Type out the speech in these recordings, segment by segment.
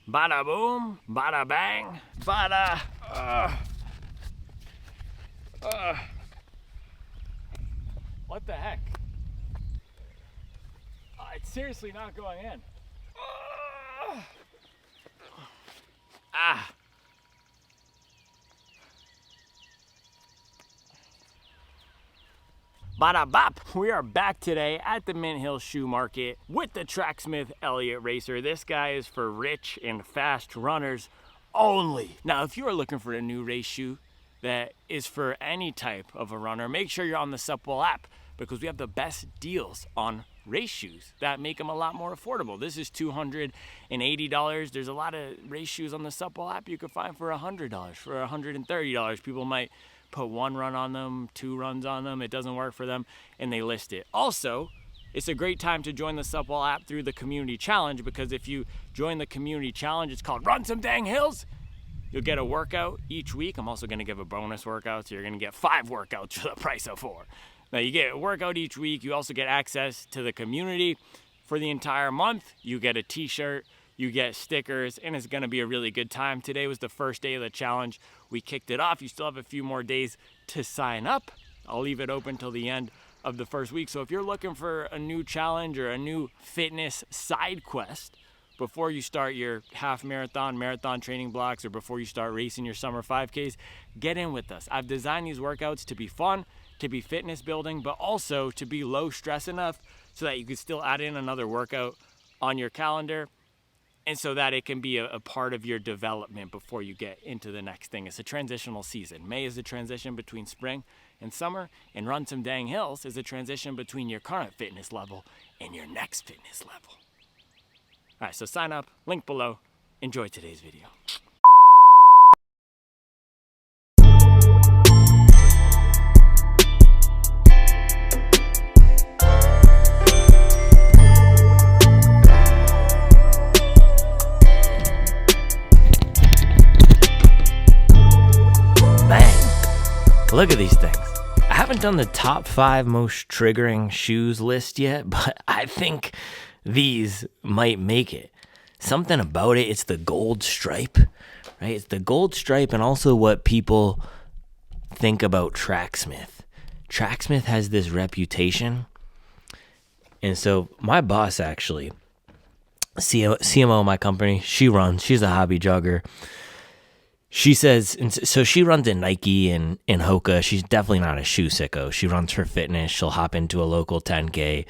Bada boom, bada bang, bada. What the heck? It's seriously not going in. Bada bop! We are back today at the Mint Hill Shoe Market with the Tracksmith Eliot Racer. This guy is for rich and fast runners only. Now, if you are looking for a new race shoe that is for any type of a runner, make sure you're on the Supwell app because we have the best deals on race shoes that make them a lot more affordable. This is $280. There's a lot of race shoes on the Supwell app you could find for $100, for $130. People might put one run on them, two runs on them, it doesn't work for them, and they list it. Also, it's a great time to join the Supwell app through the community challenge, because if you join the community challenge, it's called Run Some Dang Hills. You'll get a workout each week. I'm also going to give a bonus workout, so you're going to get 5 workouts for the price of 4. Now, you get a workout each week. You also get access to the community for the entire month. You get a t-shirt, you get stickers, and it's going to be a really good time. Today was the first day of the challenge. We kicked it off. You still have a few more days to sign up. I'll leave it open till the end of the first week. So if you're looking for a new challenge or a new fitness side quest before you start your half marathon training blocks, or before you start racing your summer 5Ks, get in with us. I've designed these workouts to be fun, to be fitness building, but also to be low stress enough so that you can still add in another workout on your calendar, and so that it can be a part of your development before you get into the next thing. It's a transitional season. May is a transition between spring and summer, and Run Some Dang Hills is a transition between your current fitness level and your next fitness level. All right, so sign up, link below. Enjoy today's video. Look at these things. I haven't done the top 5 most triggering shoes list yet, but I think these might make it. Something about it, it's the gold stripe, right? It's the gold stripe, and also what people think about Tracksmith. Tracksmith has this reputation. And so my boss, actually, CMO of my company, she's a hobby jogger. She says, and so she runs at Nike and Hoka. She's definitely not a shoe sicko. She runs for fitness. She'll hop into a local 10K,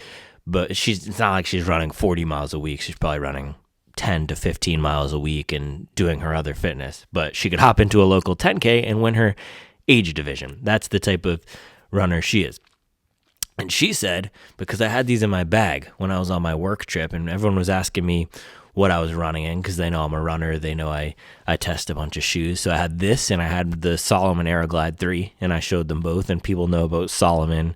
but it's not like she's running 40 miles a week. She's probably running 10 to 15 miles a week and doing her other fitness. But she could hop into a local 10K and win her age division. That's the type of runner she is. And she said, because I had these in my bag when I was on my work trip, and everyone was asking me what I was running in, because they know I'm a runner. They know I test a bunch of shoes. So I had this, and I had the Solomon Aeroglide 3, and I showed them both. And people know about Solomon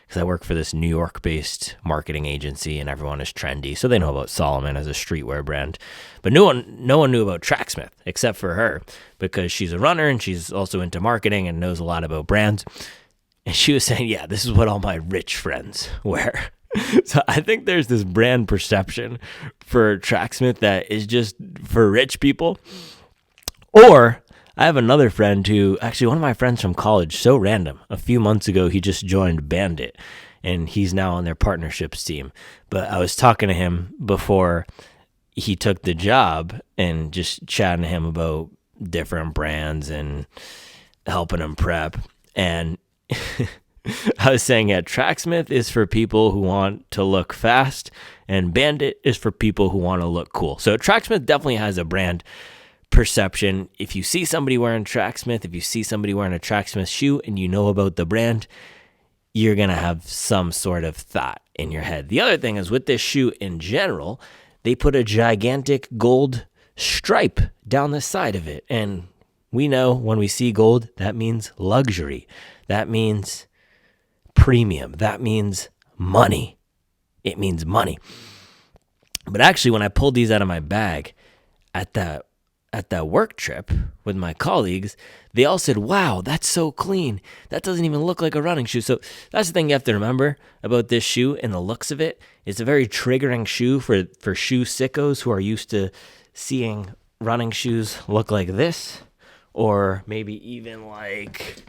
because I work for this New York-based marketing agency, and everyone is trendy. So they know about Solomon as a streetwear brand. But no one knew about Tracksmith except for her, because she's a runner and she's also into marketing and knows a lot about brands. And she was saying, yeah, this is what all my rich friends wear. So I think there's this brand perception for Tracksmith that is just for rich people. Or I have another friend who, actually one of my friends from college, so random. A few months ago, he just joined Bandit, and he's now on their partnerships team. But I was talking to him before he took the job and just chatting to him about different brands and helping him prep. And I was saying, yeah, Tracksmith is for people who want to look fast, and Bandit is for people who want to look cool. So Tracksmith definitely has a brand perception. If you see somebody wearing Tracksmith, if you see somebody wearing a Tracksmith shoe and you know about the brand, you're going to have some sort of thought in your head. The other thing is, with this shoe in general, they put a gigantic gold stripe down the side of it. And we know when we see gold, that means luxury. That means premium. That means money. It means money. But actually, when I pulled these out of my bag at that work trip with my colleagues, they all said, wow, that's so clean. That doesn't even look like a running shoe. So that's the thing you have to remember about this shoe and the looks of it. It's a very triggering shoe for shoe sickos who are used to seeing running shoes look like this, or maybe even like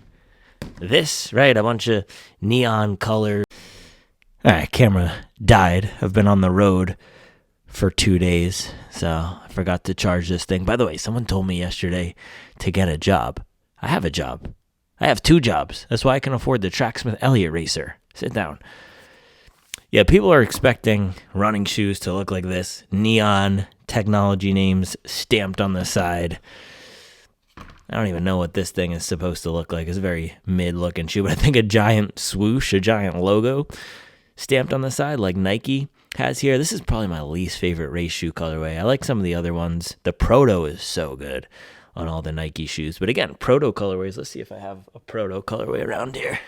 this, right? A bunch of neon colors. All right, camera died. I've been on the road for 2 days, so I forgot to charge this thing. By the way, someone told me yesterday to get a job. I have a job. I have 2 jobs. That's why I can afford the Tracksmith Eliot Racer. Sit down. Yeah, people are expecting running shoes to look like this. Neon technology names stamped on the side. I don't even know what this thing is supposed to look like. It's a very mid-looking shoe, but I think a giant swoosh, a giant logo stamped on the side like Nike has here. This is probably my least favorite race shoe colorway. I like some of the other ones. The Proto is so good on all the Nike shoes. But again, Proto colorways. Let's see if I have a Proto colorway around here.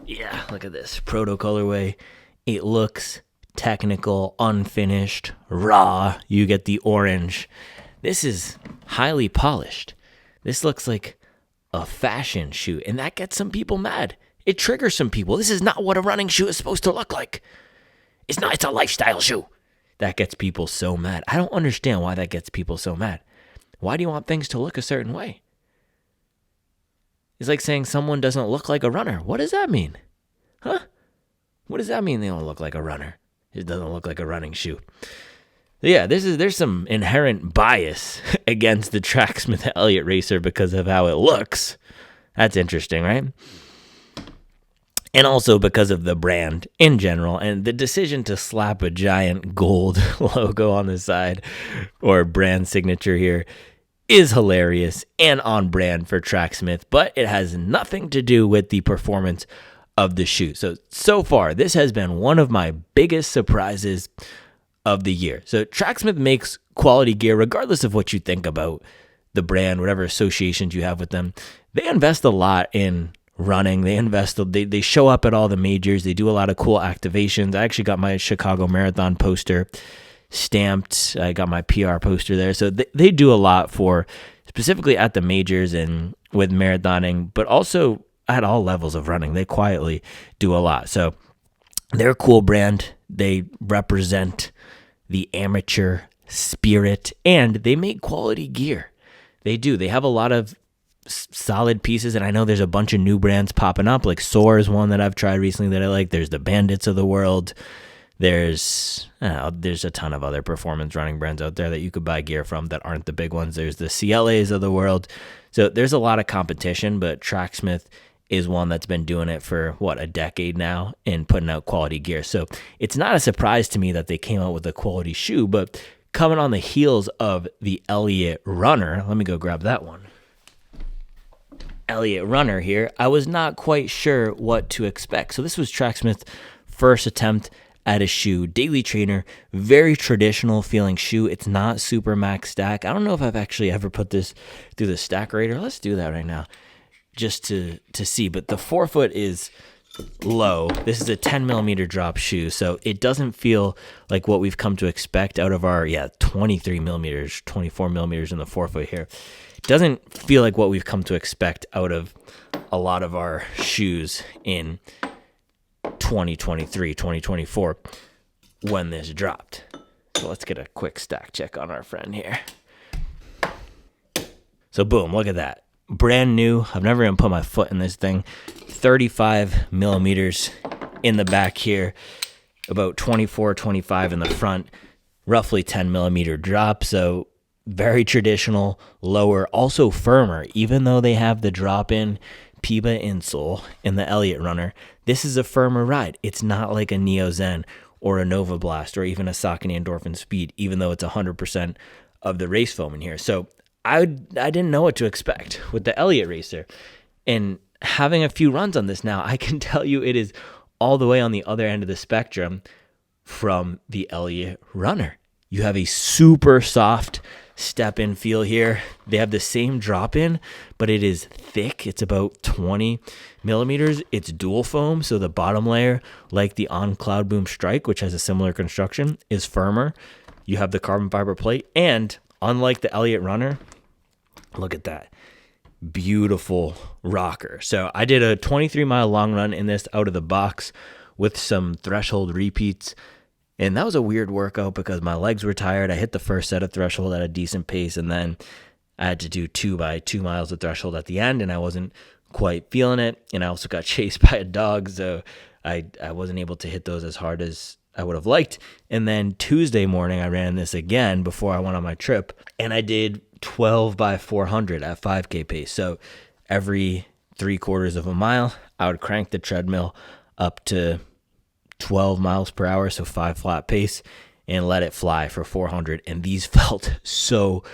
Yeah, look at this. Proto colorway. It looks technical, unfinished, raw. You get the orange. This is highly polished. This looks like a fashion shoe, and that gets some people mad. It triggers some people. This is not what a running shoe is supposed to look like. It's not. It's a lifestyle shoe. That gets people so mad. I don't understand why that gets people so mad. Why do you want things to look a certain way? It's like saying someone doesn't look like a runner. What does that mean? Huh? What does that mean they don't look like a runner? It doesn't look like a running shoe. Yeah, there's some inherent bias against the Tracksmith Eliot Racer because of how it looks. That's interesting, right? And also because of the brand in general and the decision to slap a giant gold logo on the side or brand signature here is hilarious and on brand for Tracksmith, but it has nothing to do with the performance of the shoe. So far, this has been one of my biggest surprises of the year. So Tracksmith makes quality gear regardless of what you think about the brand, whatever associations you have with them. They invest a lot in running. They show up at all the majors. They do a lot of cool activations. I actually got my Chicago Marathon poster stamped. I got my PR poster there. So they do a lot for specifically at the majors and with marathoning, but also at all levels of running. They quietly do a lot. So they're a cool brand. They represent the amateur spirit and they make quality gear. They do. They have a lot of solid pieces, and I know there's a bunch of new brands popping up. Like Soar is one that I've tried recently that I like. There's the Bandits of the world. There's a ton of other performance running brands out there that you could buy gear from that aren't the big ones. There's the CLAs of the world. So there's a lot of competition, but Tracksmith is one that's been doing it for, a decade now and putting out quality gear. So it's not a surprise to me that they came out with a quality shoe, but coming on the heels of the Eliot Runner, let me go grab that one. Eliot Runner here, I was not quite sure what to expect. So this was Tracksmith's first attempt at a shoe. Daily Trainer, very traditional feeling shoe. It's not super max stack. I don't know if I've actually ever put this through the stack rater. Let's do that right now just to see. But the forefoot is low. This is a 10 millimeter drop shoe, so it doesn't feel like what we've come to expect out of our 23 millimeters, 24 millimeters in the forefoot here. It doesn't feel like what we've come to expect out of a lot of our shoes in 2023, 2024 when this dropped. So let's get a quick stack check on our friend here. So boom, look at that. Brand new. I've never even put my foot in this thing. 35 millimeters in the back here, about 24, 25 in the front, roughly 10 millimeter drop. So very traditional, lower, also firmer, even though they have the drop-in Piba insole in the Eliot Runner. This is a firmer ride. It's not like a Neo Zen or a Nova Blast or even a Saucony Endorphin Speed, even though it's 100% of the race foam in here. So I didn't know what to expect with the Eliot Racer. And having a few runs on this now, I can tell you it is all the way on the other end of the spectrum from the Eliot Runner. You have a super soft step-in feel here. They have the same drop-in, but it is thick. It's about 20 millimeters. It's dual foam, so the bottom layer, like the On Cloudboom Strike, which has a similar construction, is firmer. You have the carbon fiber plate, and unlike the Eliot Runner, look at that. Beautiful rocker. So I did a 23-mile long run in this out of the box with some threshold repeats. And that was a weird workout because my legs were tired. I hit the first set of threshold at a decent pace, and then I had to do 2 by 2 miles of threshold at the end, and I wasn't quite feeling it. And I also got chased by a dog, so I wasn't able to hit those as hard as I would have liked. And then Tuesday morning, I ran this again before I went on my trip, and I did 12 by 400 at 5K pace. So every 3/4 of a mile, I would crank the treadmill up to 12 miles per hour, so 5 flat pace, and let it fly for 400. And these felt so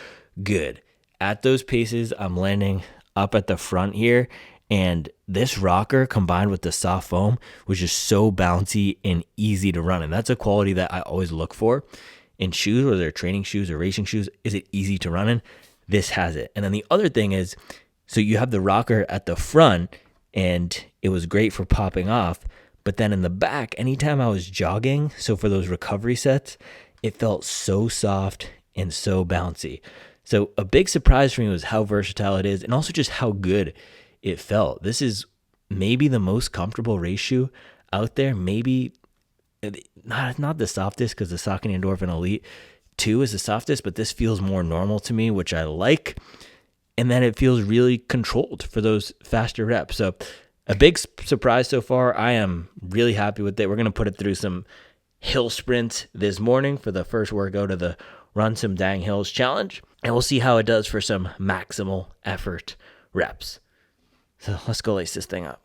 good. At those paces, I'm landing up at the front here, and this rocker combined with the soft foam was just so bouncy and easy to run. And that's a quality that I always look for in shoes, whether they're training shoes or racing shoes. Is it easy to run in? This has it. And then the other thing is, so you have the rocker at the front, and it was great for popping off. But then in the back, anytime I was jogging, so for those recovery sets, it felt so soft and so bouncy. So a big surprise for me was how versatile it is, and also just how good it felt. This is maybe the most comfortable race shoe out there. Maybe not the softest, because the Saucony Endorphin Elite 2 is the softest, but this feels more normal to me, which I like. And then it feels really controlled for those faster reps. So a big surprise so far. I am really happy with it. We're going to put it through some hill sprints this morning for the first workout of the Run Some Dang Hills Challenge. And we'll see how it does for some maximal effort reps. So let's go lace this thing up.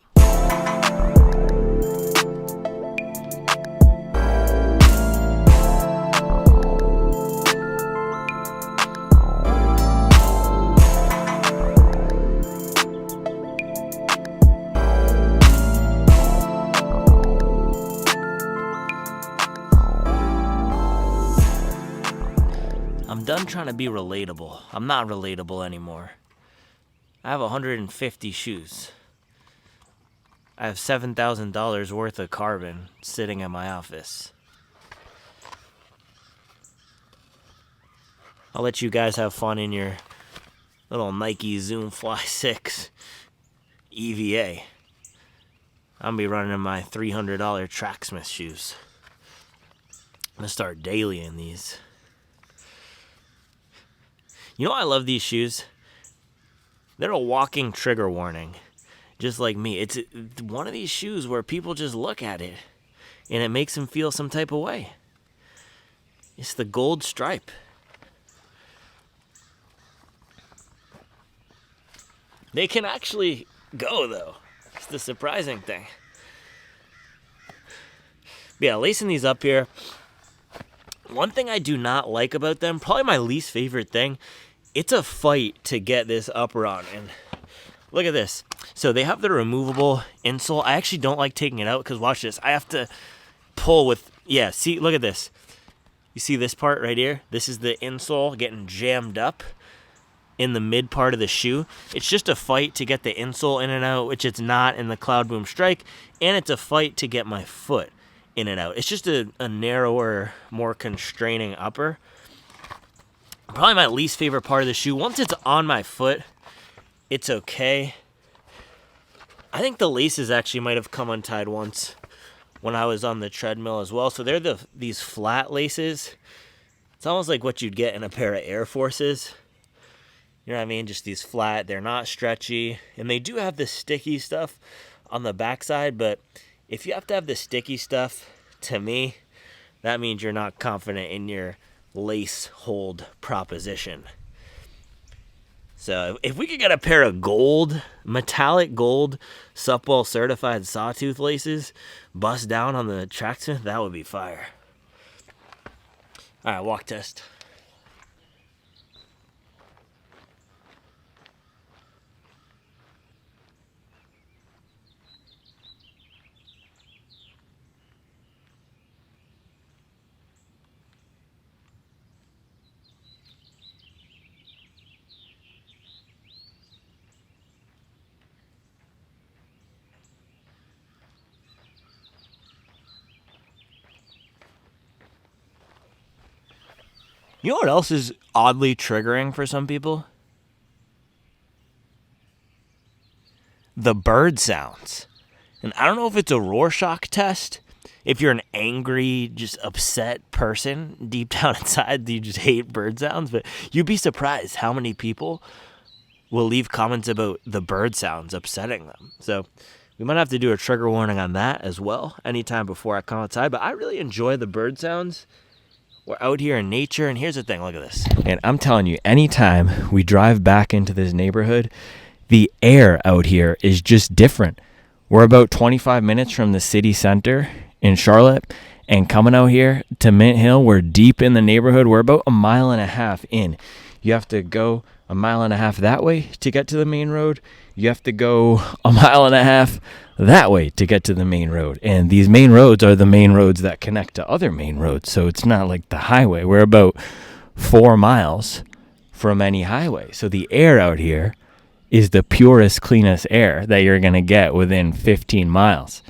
I'm done trying to be relatable. I'm not relatable anymore. I have 150 shoes. I have $7,000 worth of carbon sitting in my office. I'll let you guys have fun in your little Nike Zoom Fly 6 EVA. I'm going to be running in my $300 Tracksmith shoes. I'm going to start daily in these. You know why I love these shoes? They're a walking trigger warning, just like me. It's one of these shoes where people just look at it, and it makes them feel some type of way. It's the gold stripe. They can actually go, though. It's the surprising thing. But yeah, lacing these up here. One thing I do not like about them, probably my least favorite thing, it's a fight to get this upper on. And look at this. So they have the removable insole. I actually don't like taking it out because watch this. I have to pull with, yeah, see, look at this. You see this part right here? This is the insole getting jammed up in the mid part of the shoe. It's just a fight to get the insole in and out, which it's not in the Cloudboom Strike. And it's a fight to get my foot in and out. It's just a narrower, more constraining upper. Probably my least favorite part of the shoe. Once it's on my foot, it's okay. I think the laces actually might have come untied once when I was on the treadmill as well. So they're these flat laces. It's almost like what you'd get in a pair of Air Forces. You know what I mean? Just these flat. They're not stretchy. And they do have the sticky stuff on the backside. But if you have to have the sticky stuff, to me, that means you're not confident in your lace hold proposition. So if we could get a pair of gold, metallic gold, Supwell certified sawtooth laces bust down on the Tracksmith, that would be fire. All right, walk test. You know what else is oddly triggering for some people? The bird sounds. And I don't know if it's a Rorschach test. if you're an angry, just upset person deep down inside, you just hate bird sounds. But you'd be surprised how many people will leave comments about the bird sounds upsetting them. So we might have to do a trigger warning on that as well anytime before I come outside. But I really enjoy the bird sounds. We're out here in nature, and here's the thing, look at this. And I'm telling you, anytime we drive back into this neighborhood, the air out here is just different. We're about 25 minutes from the city center in Charlotte, and coming out here to Mint Hill, we're deep in the neighborhood. We're about 1.5 miles in. You have to go 1.5 miles that way to get to the main road. You have to go 1.5 miles that way to get to the main road. And these main roads are the main roads that connect to other main roads. So it's not like the highway. We're about 4 miles from any highway. So the air out here is the purest, cleanest air that you're going to get within 15 miles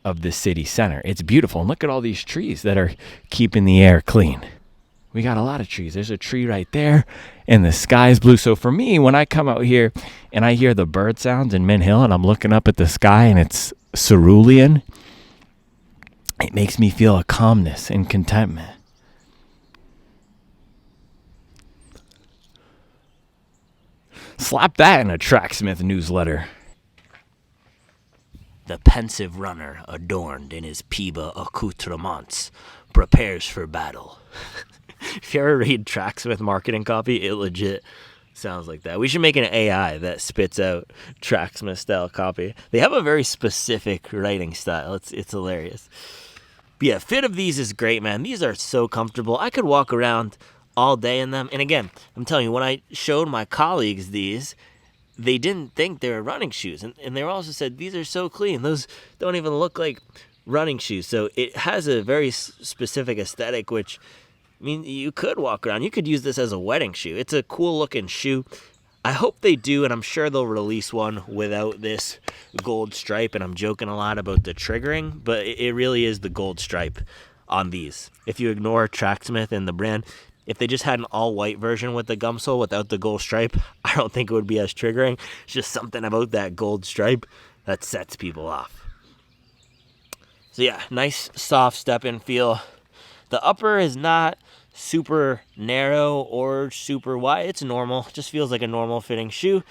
of the city center. It's beautiful. And look at all these trees that are keeping the air clean. We got a lot of trees. There's a tree right there, and the sky's blue. So for me, when I come out here and I hear the bird sounds in Mint Hill and I'm looking up at the sky and it's cerulean, it makes me feel a calmness and contentment. Slap that in a Tracksmith newsletter. The pensive runner, adorned in his Piba accoutrements, prepares for battle. If you ever read Tracksmith marketing copy, it legit sounds like that. We should make an AI that spits out Tracksmith style copy. They have a very specific writing style. It's hilarious. But yeah, fit of these is great, man. These are so comfortable. I could walk around all day in them. And again, I'm telling you, when I showed my colleagues these, they didn't think they were running shoes. And they also said, these are so clean. Those don't even look like running shoes. So it has a very specific aesthetic, which, I mean, you could walk around. You could use this as a wedding shoe. It's a cool looking shoe. I hope they do, and I'm sure they'll release one without this gold stripe. And I'm joking a lot about the triggering, but it really is the gold stripe on these. If you ignore Tracksmith and the brand, if they just had an all-white version with the gum sole without the gold stripe, I don't think it would be as triggering. It's just something about that gold stripe that sets people off. So yeah, nice soft step-in feel. The upper is not super narrow or super wide. It's normal. It just feels like a normal fitting shoe.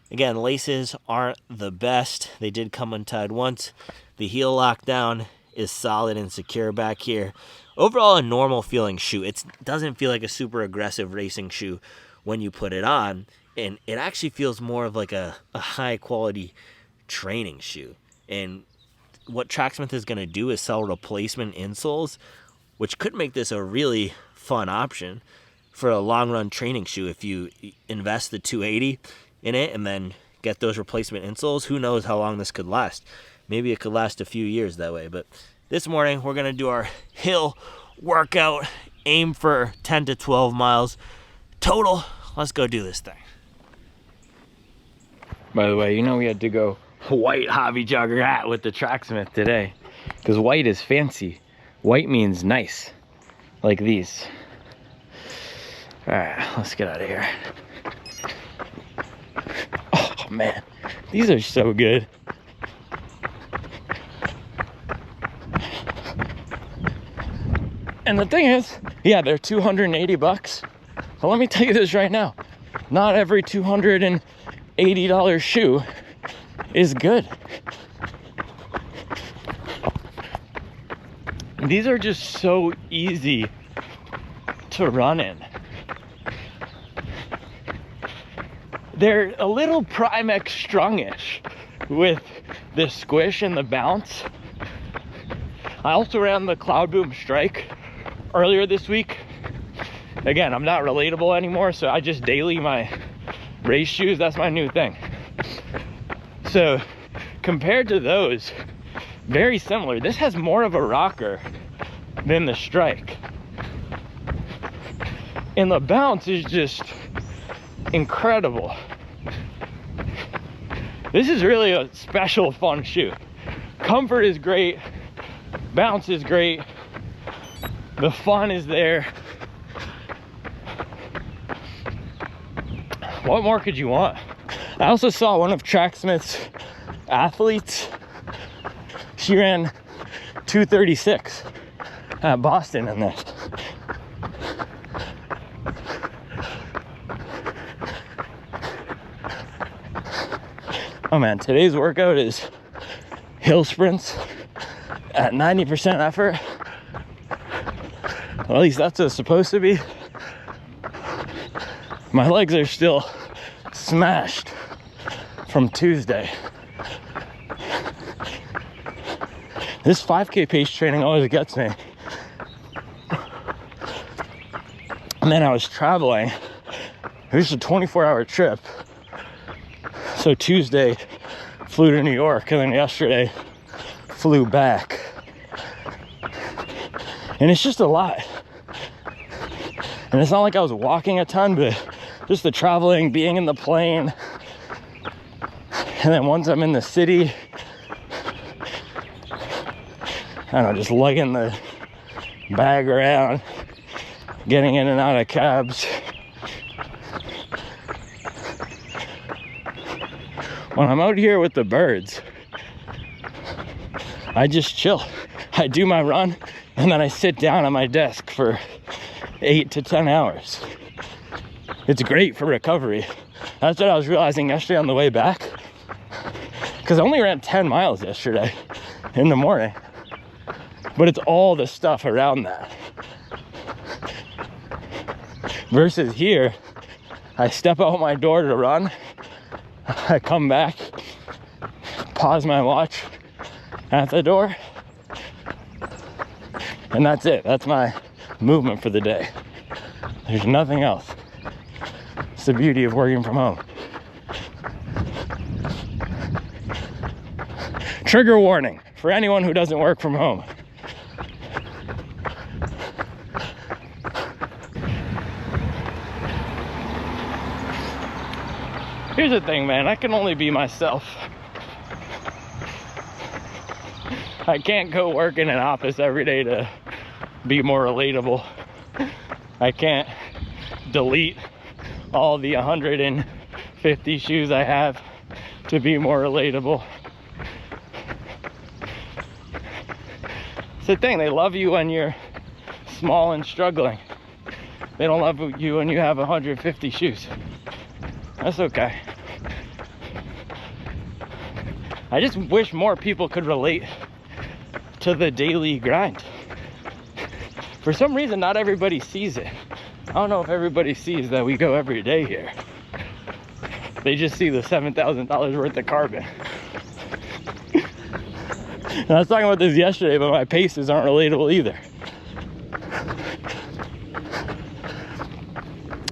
Again, laces aren't the best. They did come untied once. The heel lockdown is solid and secure back here. Overall, a normal feeling shoe. It doesn't feel like a super aggressive racing shoe when you put it on. And it actually feels more of like a high quality training shoe. And what Tracksmith is going to do is sell replacement insoles, which could make this a really fun option for a long run training shoe. If you invest the $280 in it and then get those replacement insoles, who knows how long this could last. Maybe it could last a few years that way. But this morning we're going to do our hill workout, aim for 10 to 12 miles total. Let's go do this thing. By the way, you know we had to go white hobby jogger hat with the Tracksmith today because white is fancy. White means nice, like these. All right, let's get out of here. Oh man, these are so good. And the thing is, yeah, they're $280. But let me tell you this right now, not every $280 shoe is good. These are just so easy to run in. They're a little Primex Strungish with the squish and the bounce. I also ran the Cloudboom Strike earlier this week. Again, I'm not relatable anymore, so I just daily my race shoes. That's my new thing. So compared to those, very similar. This has more of a rocker than the Strike. And the bounce is just incredible. This is really a special fun shoe. Comfort is great. Bounce is great. The fun is there. What more could you want? I also saw one of Tracksmith's athletes. She ran 2:36 at Boston in this. Oh man, today's workout is hill sprints at 90% effort. Well, at least that's what it's supposed to be. My legs are still smashed from Tuesday. This 5K pace training always gets me. And then I was traveling. It was a 24-hour trip. So Tuesday, flew to New York, and then yesterday, flew back. And it's just a lot. And it's not like I was walking a ton, but just the traveling, being in the plane. And then once I'm in the city, I don't know, just lugging the bag around, getting in and out of cabs. When I'm out here with the birds, I just chill. I do my run, and then I sit down at my desk for 8 to 10 hours. It's great for recovery. That's what I was realizing yesterday on the way back, because I only ran 10 miles yesterday in the morning, but it's all the stuff around that. Versus here, I step out my door to run, I come back, pause my watch at the door, and that's it. That's my movement for the day. There's nothing else. It's the beauty of working from home. Trigger warning for anyone who doesn't work from home. Here's the thing, man, I can only be myself. I can't go work in an office every day to be more relatable. I can't delete all the 150 shoes I have to be more relatable. It's the thing, they love you when you're small and struggling. They don't love you when you have 150 shoes. That's okay. I just wish more people could relate to the daily grind. For some reason, not everybody sees it. I don't know if everybody sees that we go every day here. They just see the $7,000 worth of carbon. And I was talking about this yesterday, but my paces aren't relatable either.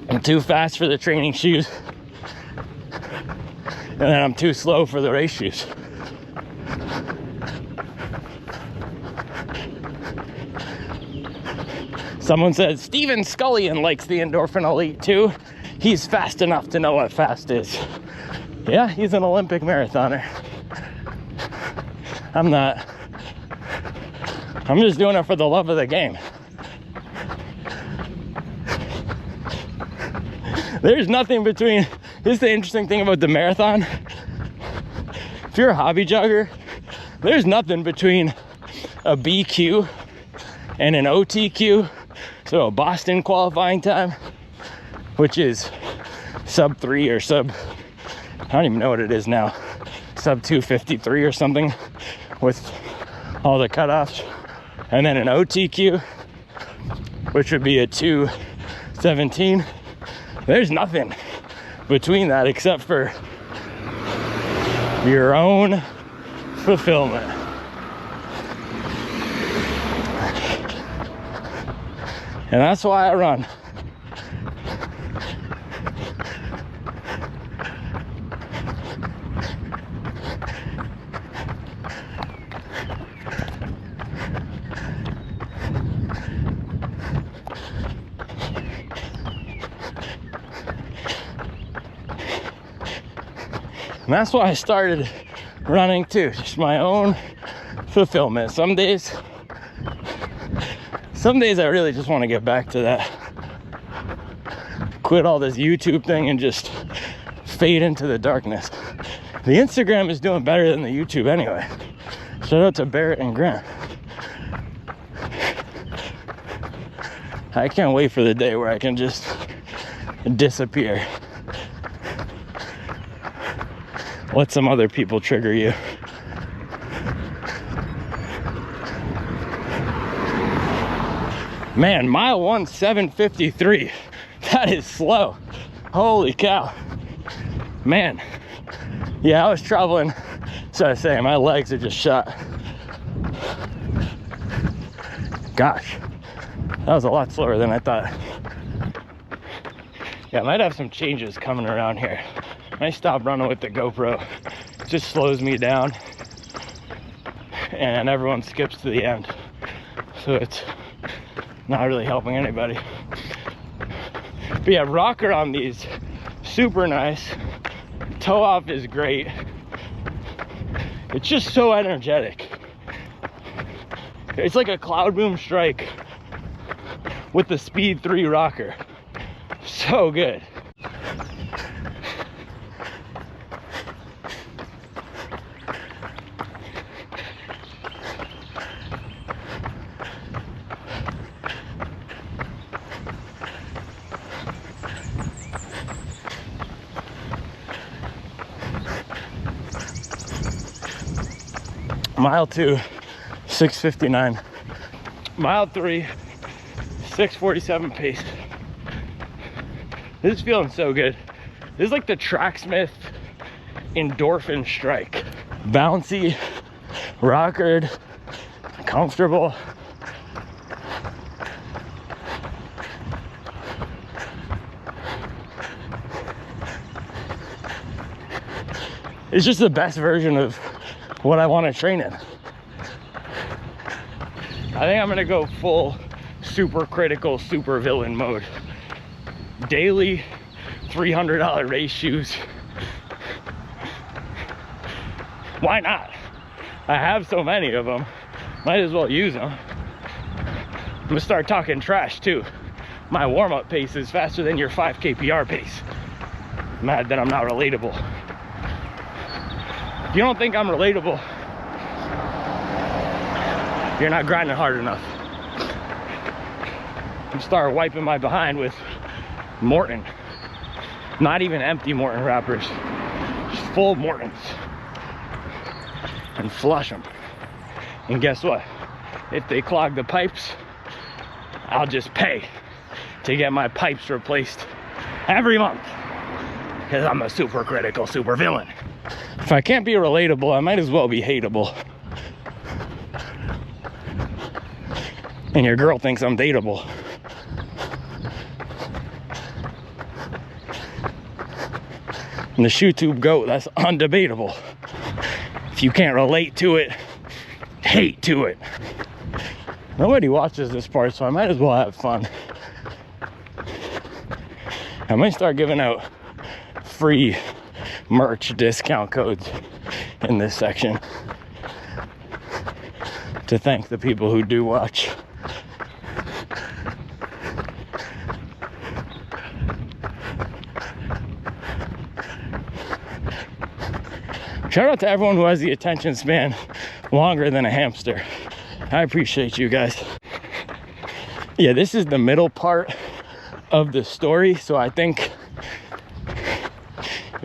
I'm too fast for the training shoes, and then I'm too slow for the race shoes. Someone said Steven Scullion likes the Endorphin Elite too. He's fast enough to know what fast is. Yeah, he's an Olympic marathoner. I'm not. I'm just doing it for the love of the game. There's nothing between. Here's the interesting thing about the marathon. If you're a hobby jogger, there's nothing between a BQ and an OTQ. So a Boston qualifying time, which is sub 3 or sub, I don't even know what it is now, sub 2:53 or something with all the cutoffs. And then an OTQ, which would be a 2:17. There's nothing between that except for your own fulfillment. And that's why I run. And that's why I started running too, just my own fulfillment. Some days I really just want to get back to that. Quit all this YouTube thing and just fade into the darkness. The Instagram is doing better than the YouTube anyway. Shout out to Barrett and Grant. I can't wait for the day where I can just disappear. Let some other people trigger you. Man, mile 1, 7:53. That is slow. Holy cow. Man. Yeah, I was traveling. So I was saying, my legs are just shot. Gosh, that was a lot slower than I thought. Yeah, I might have some changes coming around here. When I stop running with the GoPro, it just slows me down. And everyone skips to the end. So it's not really helping anybody. But yeah, rocker on these, super nice. Toe off is great. It's just so energetic. It's like a Cloudboom Strike with the Speed 3 rocker. So good. Mile 2, 6:59. Mile 3, 6:47 pace. This is feeling so good. This is like the Tracksmith endorphin strike. Bouncy, rockered, comfortable. It's just the best version of what I want to train in. I think I'm gonna go full super critical, super villain mode. Daily $300 race shoes. Why not? I have so many of them. Might as well use them. I'm gonna start talking trash too. My warm-up pace is faster than your 5K PR pace. Mad that I'm not relatable. If you don't think I'm relatable, you're not grinding hard enough. You start wiping my behind with Morton. Not even empty Morton wrappers. Just full Mortons. And flush them. And guess what? If they clog the pipes, I'll just pay to get my pipes replaced every month. Because I'm a super critical super villain. If I can't be relatable, I might as well be hateable. And your girl thinks I'm dateable. And the shoe tube goat, that's undebatable. If you can't relate to it, hate to it. Nobody watches this part, so I might as well have fun. I might start giving out free merch discount codes in this section to thank the people who do watch. Shout out to everyone who has the attention span longer than a hamster. I appreciate you guys. Yeah, this is the middle part of the story, so I think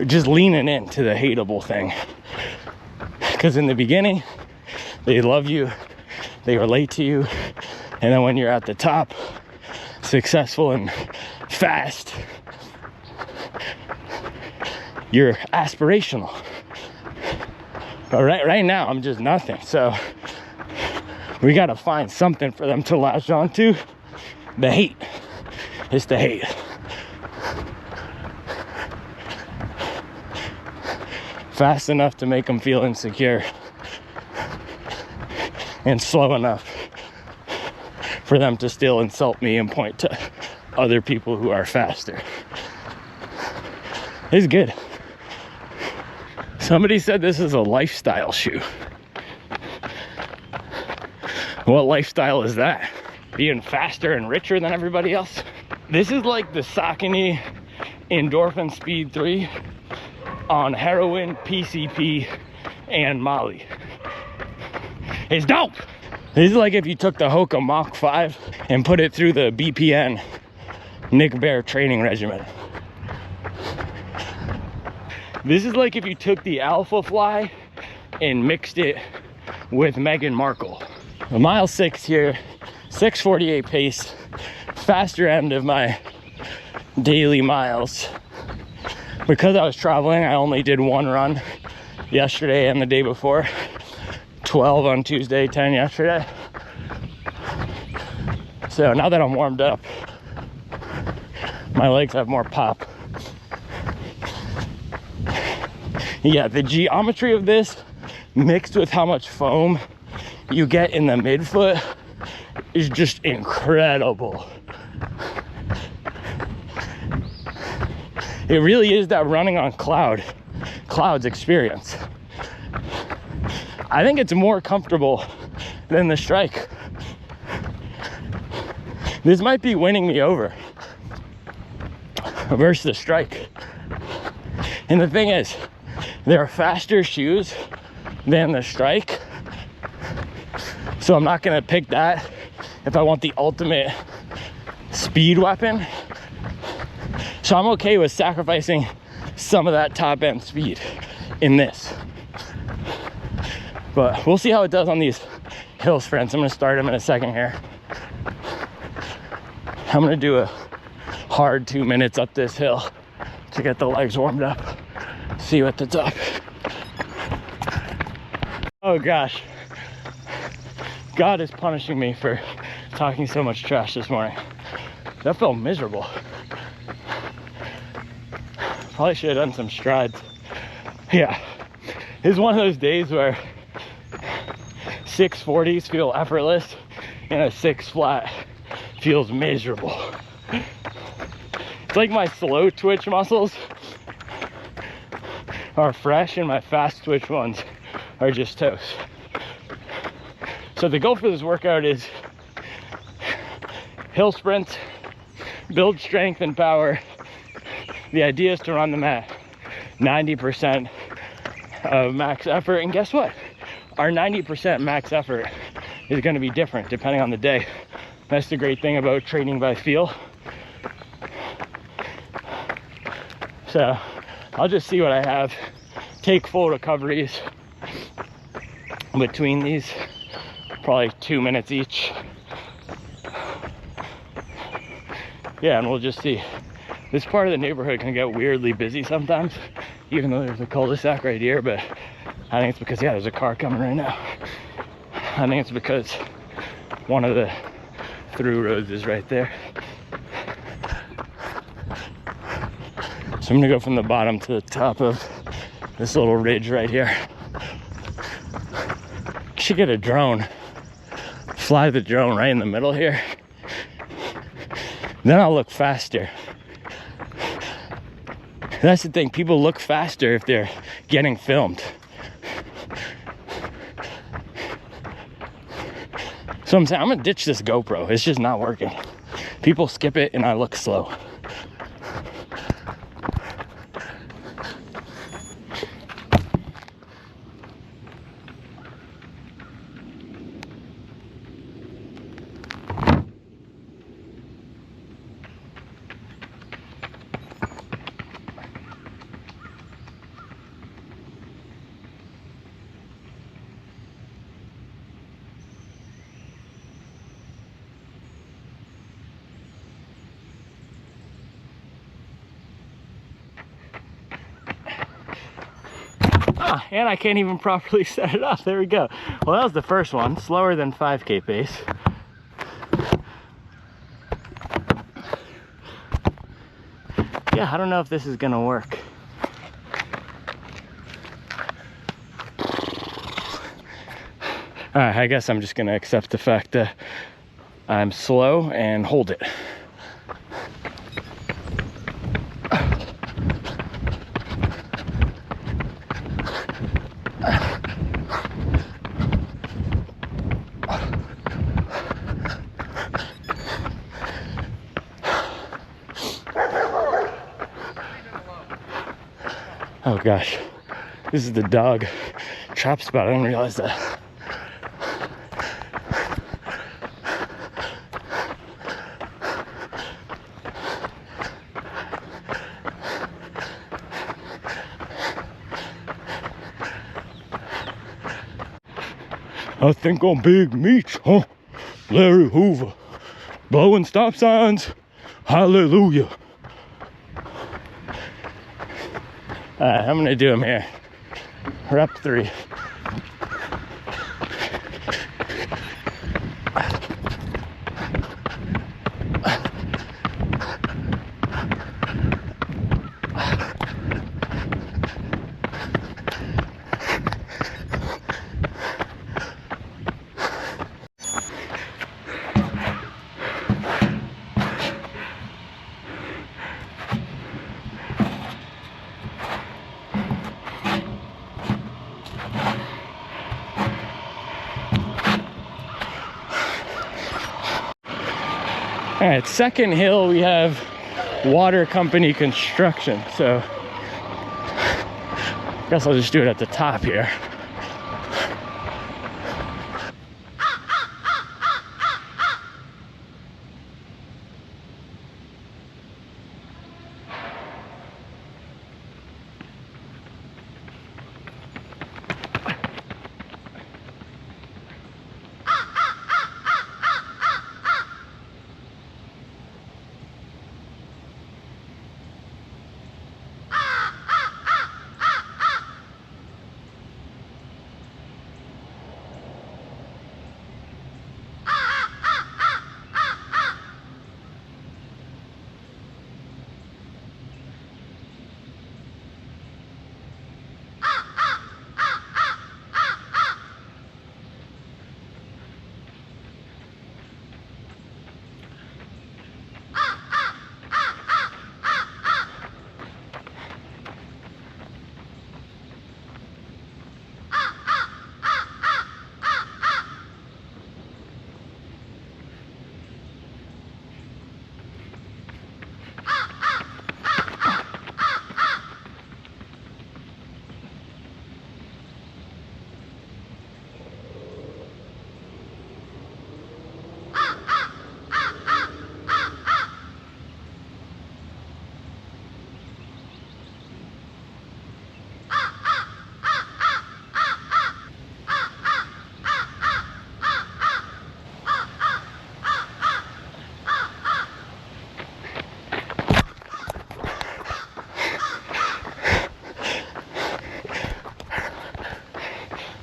just leaning into the hateable thing, because in the beginning they love you, they relate to you, and then when you're at the top, successful and fast, you're aspirational. But right now I'm just nothing, so we gotta find something for them to latch onto. The hate. It's the hate. Fast enough to make them feel insecure, and slow enough for them to still insult me and point to other people who are faster. It's good. Somebody said this is a lifestyle shoe. What lifestyle is that? Being faster and richer than everybody else? This is like the Saucony Endorphin Speed 3 on heroin, PCP, and Molly. It's dope. This is like if you took the Hoka Mach 5 and put it through the BPN Nick Bear training regimen. This is like if you took the Alpha Fly and mixed it with Meghan Markle. A mile 6 here, 6:48 pace, faster end of my daily miles. Because I was traveling, I only did one run yesterday and the day before. 12 on Tuesday, 10 yesterday. So now that I'm warmed up, my legs have more pop. Yeah, the geometry of this mixed with how much foam you get in the midfoot is just incredible. It really is that running on clouds experience. I think it's more comfortable than the Strike. This might be winning me over versus the Strike. And the thing is, there are faster shoes than the Strike. So I'm not gonna pick that if I want the ultimate speed weapon. So I'm okay with sacrificing some of that top end speed in this. But we'll see how it does on these hill sprints. I'm gonna start them in a second here. I'm gonna do a hard 2 minutes up this hill to get the legs warmed up. See what that's up. Oh gosh. God is punishing me for talking so much trash this morning. That felt miserable. Probably should have done some strides. Yeah, it's one of those days where 640s feel effortless and a 6 flat feels miserable. It's like my slow twitch muscles are fresh and my fast twitch ones are just toast. So the goal for this workout is hill sprints, build strength and power. The idea is to run them at 90% of max effort. And guess what? Our 90% max effort is going to be different depending on the day. That's the great thing about training by feel. So I'll just see what I have, take full recoveries between these, probably 2 minutes each. Yeah, and we'll just see. This part of the neighborhood can get weirdly busy sometimes, even though there's a cul-de-sac right here, but I think it's because, yeah, there's a car coming right now. I think it's because one of the through roads is right there. So I'm gonna go from the bottom to the top of this little ridge right here. Should get a drone, fly the drone right in the middle here. Then I'll look faster. That's the thing, people look faster if they're getting filmed. So I'm saying, I'm gonna ditch this GoPro. It's just not working. People skip it and I look slow. And I can't even properly set it up. There we go. Well, that was the first one. Slower than 5K pace. Yeah, I don't know if this is gonna work. All right, I guess I'm just gonna accept the fact that I'm slow and hold it. Oh gosh, this is the dog trap spot. I didn't realize that. I think I'm Big Meech, huh? Larry Hoover. Blowing stop signs. Hallelujah. Alright, I'm gonna do them here. Rep 3. All right, second hill, we have water company construction. So I guess I'll just do it at the top here.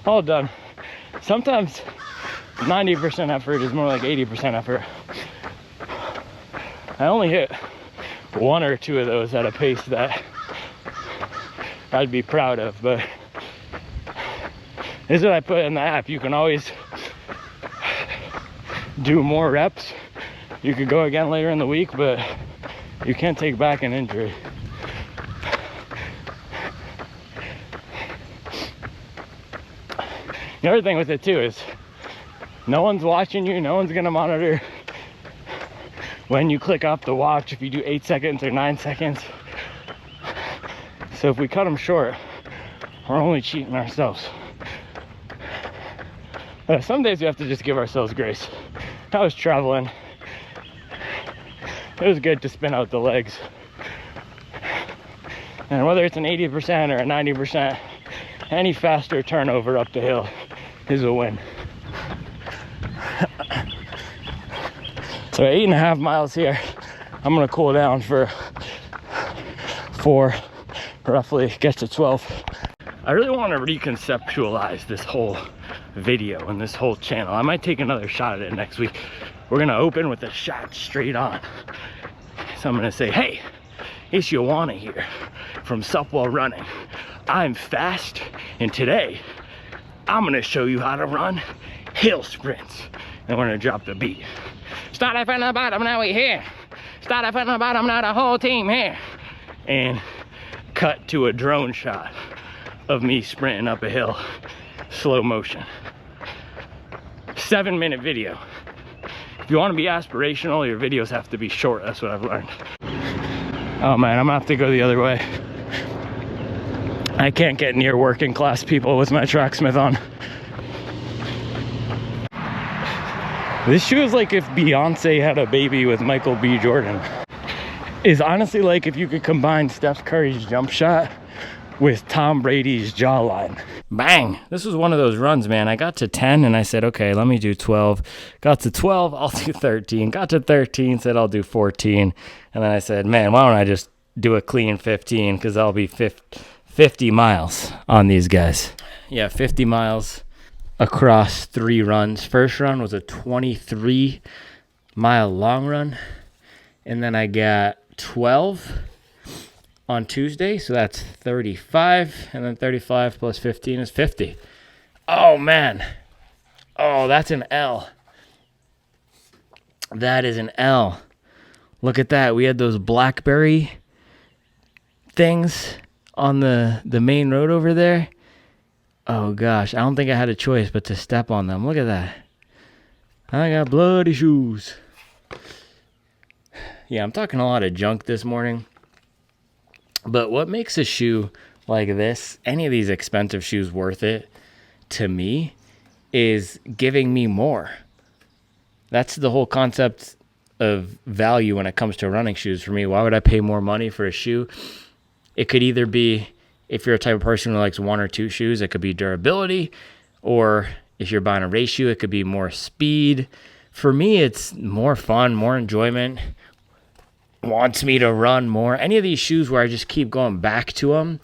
All done. Sometimes 90% effort is more like 80% effort. I only hit 1 or 2 of those at a pace that I'd be proud of, but this is what I put in the app. You can always do more reps. You could go again later in the week, but you can't take back an injury. The other thing with it too is no one's watching you, no one's gonna monitor when you click off the watch, if you do 8 seconds or 9 seconds. So if we cut them short, we're only cheating ourselves. Some days we have to just give ourselves grace. I was traveling. It was good to spin out the legs. And whether it's an 80% or a 90%, any faster turnover up the hill is a win. So 8.5 miles here. I'm gonna cool down for 4, roughly get to 12. I really want to reconceptualize this whole video and this whole channel. I might take another shot at it next week. We're gonna open with a shot straight on. So I'm gonna say, hey, it's Joanna here from Supwell Running. I'm fast, and today I'm gonna show you how to run hill sprints. And we're gonna drop the beat. Started from the bottom, now we here. Started from the bottom, now the whole team here. And cut to a drone shot of me sprinting up a hill, slow motion. 7-minute video. If you want to be aspirational, your videos have to be short. That's what I've learned. Oh man, I'm gonna have to go the other way. I can't get near working class people with my Tracksmith on. This shoe is like if Beyonce had a baby with Michael B. Jordan. It's honestly like if you could combine Steph Curry's jump shot with Tom Brady's jawline. Bang! This was one of those runs, man. I got to 10 and I said, okay, let me do 12. Got to 12, I'll do 13. Got to 13, said I'll do 14. And then I said, man, why don't I just do a clean 15, because I'll be 50 miles on these guys. Yeah, 50 miles across 3 runs. First run was a 23-mile long run. And then I got 12 on Tuesday, so that's 35, and then 35 plus 15 is 50. Oh, man. Oh, that's an L. That is an L. Look at that. We had those blackberry things on the main road over there. Oh, gosh. I don't think I had a choice but to step on them. Look at that. I got bloody shoes. Yeah, I'm talking a lot of junk this morning. But what makes a shoe like this, any of these expensive shoes worth it to me, is giving me more. That's the whole concept of value when it comes to running shoes for me. Why would I pay more money for a shoe? It could either be, if you're a type of person who likes 1 or 2 shoes, it could be durability. Or if you're buying a race shoe, it could be more speed. For me, it's more fun, more enjoyment. Wants me to run more. Any of these shoes where I just keep going back to them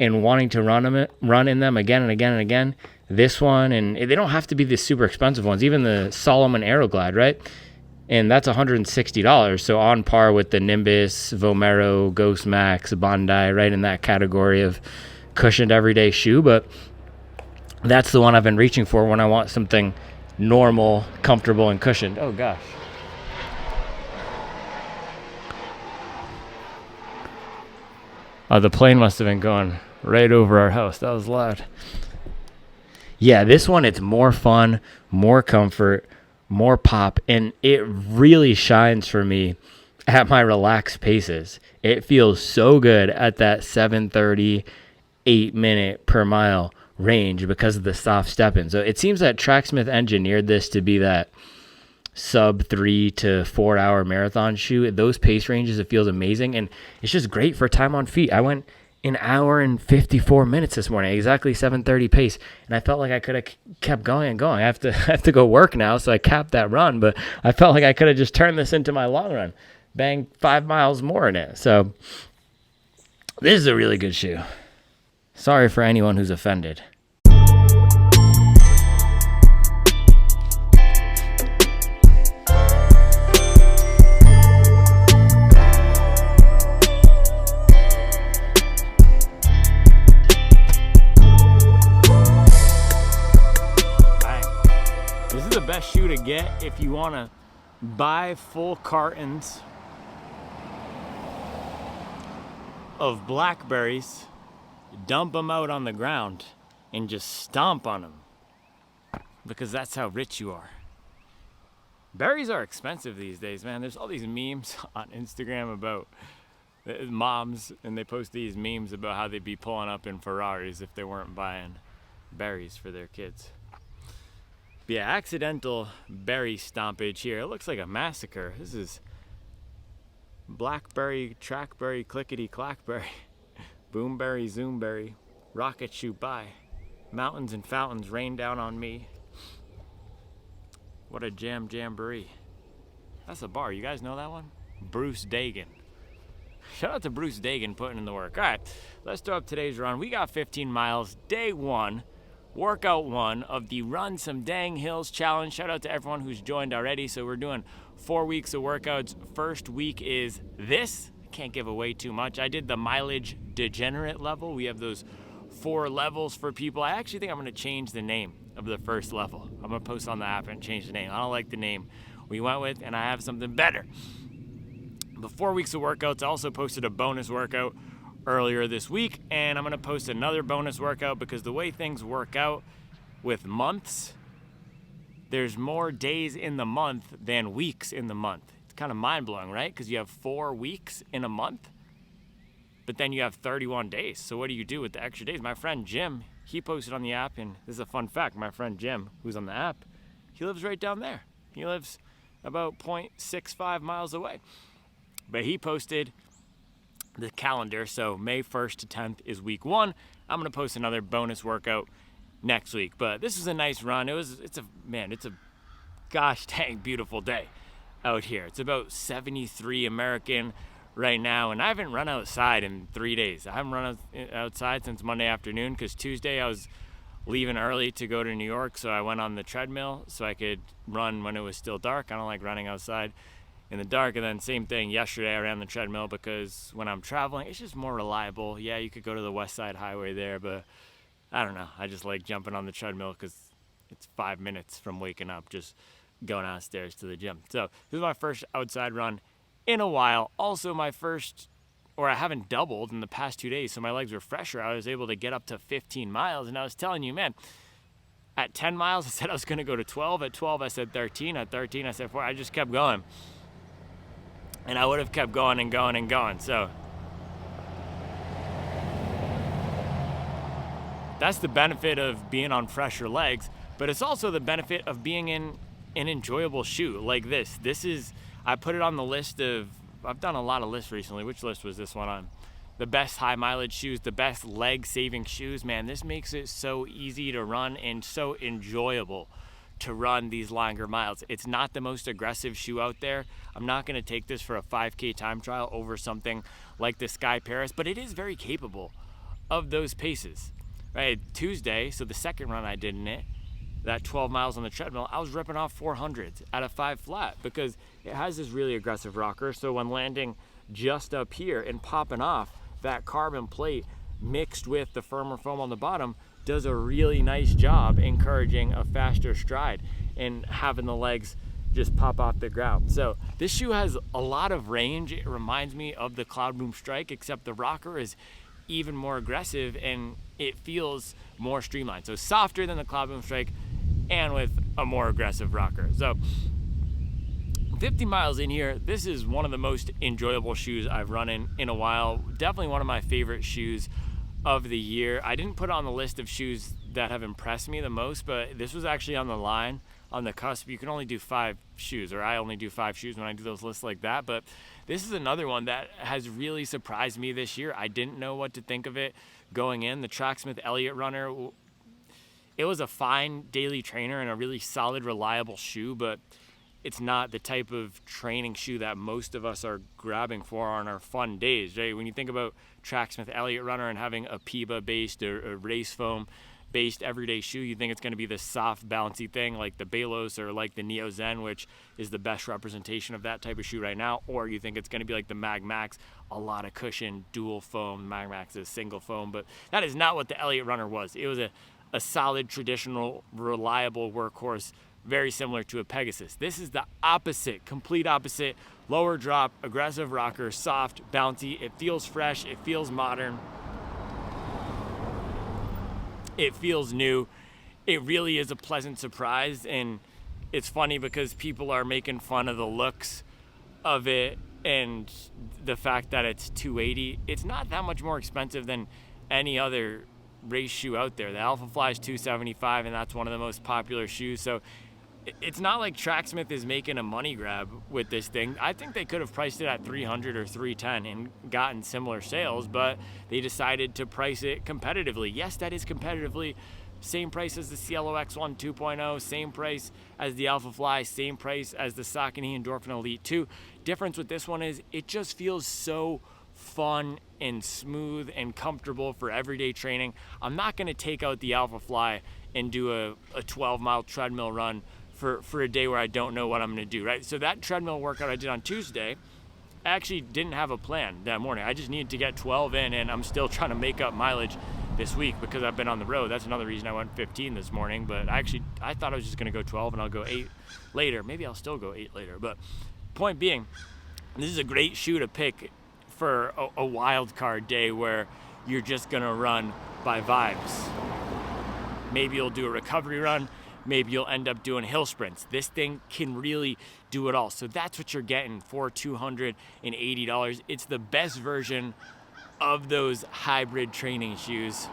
and wanting to run in them again and again and again. This one, and they don't have to be the super expensive ones. Even the Salomon Aeroglide, right? And that's $160. So on par with the Nimbus, Vomero, Ghost Max, Bondi, right in that category of cushioned everyday shoe. But that's the one I've been reaching for when I want something normal, comfortable, and cushioned. Oh, gosh. The plane must have been going right over our house. That was loud. Yeah, this one, it's more fun, more comfort, more pop, and it really shines for me at my relaxed paces. It feels so good at that 7:30, 8-minute per mile range because of the soft step-in. So it seems that Tracksmith engineered this to be that sub 3 to 4 hour marathon shoe. Those pace ranges, it feels amazing, and it's just great for time on feet. I went an hour and 54 minutes this morning, exactly 7:30 pace, and I felt like I could have kept going and going. I have to go work now, so I capped that run, but I felt like I could have just turned this into my long run, bang 5 miles more in it. So this is a really good shoe. Sorry for anyone who's offended. Best shoe to get if you want to buy full cartons of blackberries, dump them out on the ground, and just stomp on them, because that's how rich you are. Berries are expensive these days, man. There's all these memes on Instagram about moms, and they post these memes about how they'd be pulling up in Ferraris if they weren't buying berries for their kids. But yeah, accidental berry stompage here. It looks like a massacre. This is blackberry, trackberry, clickety clackberry, boomberry, zoomberry, rocket shoot by. Mountains and fountains rain down on me. What a jamboree. That's a bar. You guys know that one? Bruce Dagan. Shout out to Bruce Dagan putting in the work. All right, let's throw up today's run. We got 15 miles, day 1. Workout 1 of the Run Some Dang Hills Challenge. Shout out to everyone who's joined already. So we're doing 4 weeks of workouts. First week is this. Can't give away too much. I did the mileage degenerate level. We have those 4 levels for people. I actually think I'm going to change the name of the first level. I'm going to post on the app and change the name. I don't like the name we went with, and I have something better. The 4 weeks of workouts. I also posted a bonus workout earlier this week, and I'm going to post another bonus workout because the way things work out with months, there's more days in the month than weeks in the month. It's kind of mind-blowing, right? Because you have 4 weeks in a month, but then you have 31 days. So what do you do with the extra days? My friend Jim, he posted on the app, and this is a fun fact. My friend Jim, who's on the app, he lives right down there. He lives about 0.65 miles away. But he posted the calendar. So May 1st to 10th is week 1. I'm going to post another bonus workout next week. But this is a nice run. It's a gosh dang beautiful day out here. It's about 73 American right now, and I haven't run outside in 3 days. I haven't run outside since Monday afternoon because Tuesday I was leaving early to go to New York, so I went on the treadmill so I could run when it was still dark. I don't like running outside in the dark. And then same thing yesterday, I ran the treadmill because when I'm traveling, it's just more reliable. Yeah, you could go to the West Side Highway there, but I don't know. I just like jumping on the treadmill because it's 5 minutes from waking up, just going downstairs to the gym. So this is my first outside run in a while. Also my first, or I haven't doubled in the past 2 days, so my legs were fresher. I was able to get up to 15 miles, and I was telling you, man, at 10 miles, I said I was going to go to 12. At 12, I said 13. At 13, I said 4. I just kept going. And I would have kept going and going and going. So that's the benefit of being on fresher legs, but it's also the benefit of being in an enjoyable shoe like this. I put it on the list of, I've done a lot of lists recently. Which list was this one on? The best high mileage shoes, the best leg saving shoes. Man, this makes it so easy to run and so enjoyable to run these longer miles. It's not the most aggressive shoe out there. I'm not going to take this for a 5K time trial over something like the Sky Paris, but it is very capable of those paces. Right, Tuesday, so the second run I did in it, that 12 miles on the treadmill, I was ripping off 400s at a 5 flat because it has this really aggressive rocker. So when landing just up here and popping off, that carbon plate mixed with the firmer foam on the bottom does a really nice job encouraging a faster stride and having the legs just pop off the ground. So this shoe has a lot of range. It reminds me of the Cloudboom Strike, except the rocker is even more aggressive and it feels more streamlined. So softer than the Cloudboom Strike and with a more aggressive rocker. So 50 miles in here, this is one of the most enjoyable shoes I've run in a while. Definitely one of my favorite shoes of the year. I didn't put it on the list of shoes that have impressed me the most, but this was actually on the line, on the cusp. You can only do 5 shoes, or I only do 5 shoes when I do those lists like that. But this is another one that has really surprised me this year. I didn't know what to think of it going in. The Tracksmith Eliot Runner, it was a fine daily trainer and a really solid, reliable shoe, but it's not the type of training shoe that most of us are grabbing for on our fun days, right? When you think about Tracksmith Eliot Runner and having a PIBA-based or a race foam-based everyday shoe, you think it's going to be this soft, bouncy thing like the Balos or like the Neo Zen, which is the best representation of that type of shoe right now, or you think it's going to be like the Mag Max, a lot of cushion, dual foam. Mag Max is single foam, but that is not what the Eliot Runner was. It was a solid, traditional, reliable workhorse, very similar to a Pegasus. This is the opposite, complete opposite. Lower drop, aggressive rocker, soft, bouncy. It feels fresh, it feels modern. It feels new. It really is a pleasant surprise, and it's funny because people are making fun of the looks of it and the fact that it's $280. It's not that much more expensive than any other race shoe out there. The Alpha Fly is $275, and that's one of the most popular shoes. So it's not like Tracksmith is making a money grab with this thing. I think they could have priced it at $300 or $310 and gotten similar sales, but they decided to price it competitively. Yes, that is competitively. Same price as the Cielo X1 2.0, same price as the Alpha Fly, same price as the Saucony Endorphin Elite 2. Difference with this one is it just feels so fun and smooth and comfortable for everyday training. I'm not going to take out the Alpha Fly and do a 12-mile treadmill run for a day where I don't know what I'm going to do, right? So that treadmill workout I did on Tuesday, I actually didn't have a plan that morning. I just needed to get 12 in, and I'm still trying to make up mileage this week because I've been on the road. That's another reason I went 15 this morning, but I thought I was just going to go 12 and I'll go 8 later. Maybe I'll still go 8 later, but point being, this is a great shoe to pick for a wild card day where you're just going to run by vibes. Maybe you'll do a recovery run. Maybe you'll end up doing hill sprints. This thing can really do it all. So that's what you're getting for $280. It's the best version of those hybrid training shoes.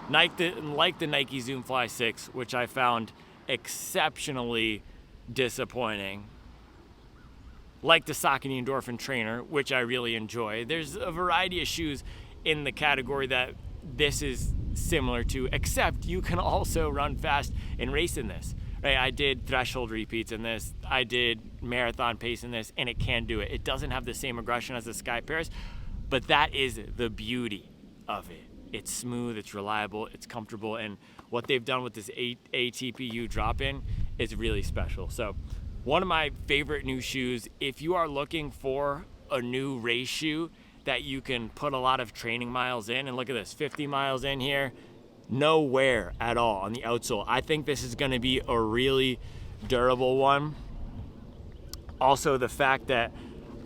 Like the Nike Zoom Fly 6, which I found exceptionally disappointing. like the Saucony Endorphin Trainer, which I really enjoy. There's a variety of shoes in the category that this is similar to, except you can also run fast and race in this. Right? I did threshold repeats in this. I did marathon pace in this, and it can do it. It doesn't have the same aggression as the Sky Paris, but that is the beauty of it. It's smooth, it's reliable, it's comfortable, and what they've done with this ATPU drop-in is really special. So one of my favorite new shoes, if you are looking for a new race shoe that you can put a lot of training miles in, and look at this, 50 miles in here, no wear at all on the outsole. I think this is going to be a really durable one. Also, the fact that